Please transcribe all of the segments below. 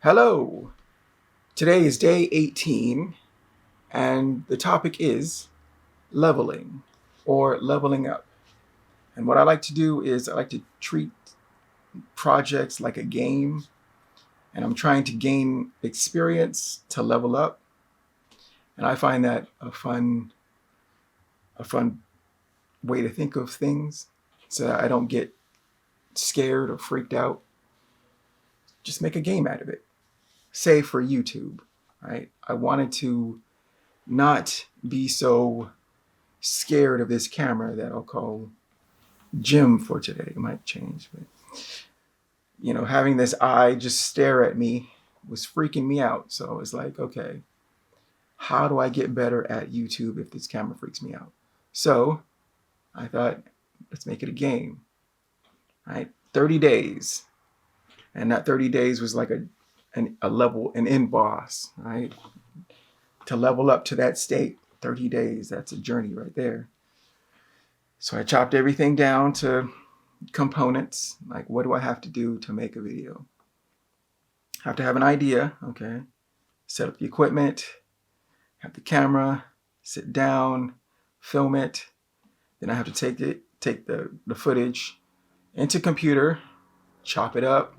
Hello! Today is day 18, and the topic is leveling or leveling up. And what I like to do is I like to treat projects like a game, and I'm trying to gain experience to level up. And I find that a fun way to think of things so that I don't get scared or freaked out. Just make a game out of it. Say for YouTube, right? I wanted to not be so scared of this camera that I'll call Jim for today. It might change, but having this eye just stare at me was freaking me out. So it's like, okay, how do I get better at YouTube if this camera freaks me out? So I thought, let's make it a game, right? 30 days. And that 30 days was like an end boss, right? To level up to that state, 30 days, that's a journey right there. So I chopped everything down to components. Like, what do I have to do to make a video? I have to have an idea, okay? Set up the equipment, have the camera, sit down, film it. Then I have to take the footage into computer, chop it up,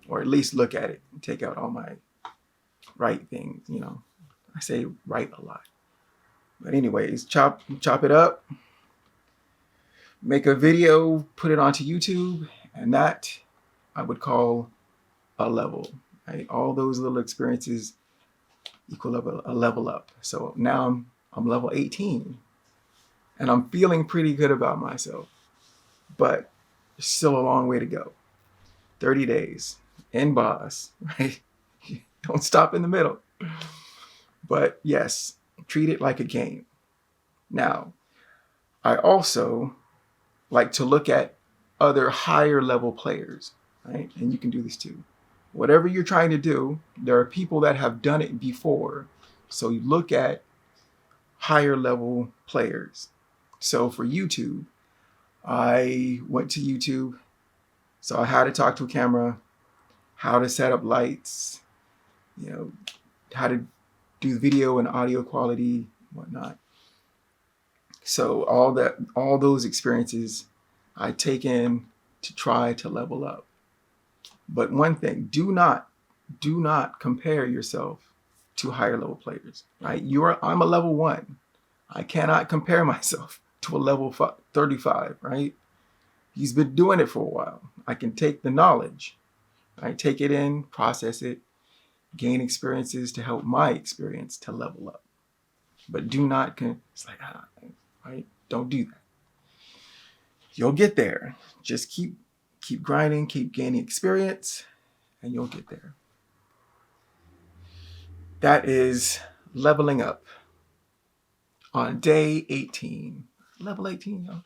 or at least look at it and take out all my right things, I say right a lot. But anyways, chop it up, make a video, put it onto YouTube, and that I would call a level. Right? All those little experiences equal a level up. So now I'm level 18, and I'm feeling pretty good about myself, but there's still a long way to go. 30 days, end boss, right? Don't stop in the middle. But yes, treat it like a game. Now, I also like to look at other higher level players, right? And you can do this too. Whatever you're trying to do, there are people that have done it before. So you look at higher level players. So for YouTube, I went to YouTube, saw how to talk to a camera, how to set up lights, how to do video and audio quality, whatnot. So all those experiences I take in to try to level up. But one thing, do not compare yourself to higher level players, right? I'm a level 1. I cannot compare myself to a level 35, right? He's been doing it for a while. I can take the knowledge, right? Take it in, process it, gain experiences to help my experience to level up. But do not, it's like, right? Don't do that. You'll get there. Just keep grinding, keep gaining experience, and you'll get there. That is leveling up on day 18. Level 18, y'all.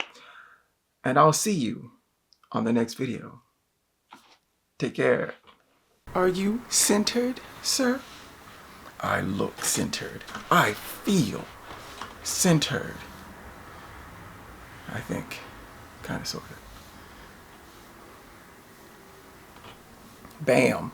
And I'll see you on the next video. Take care. Are you centered, sir? I look centered. I feel centered. I think. Kind of, sort of. Bam.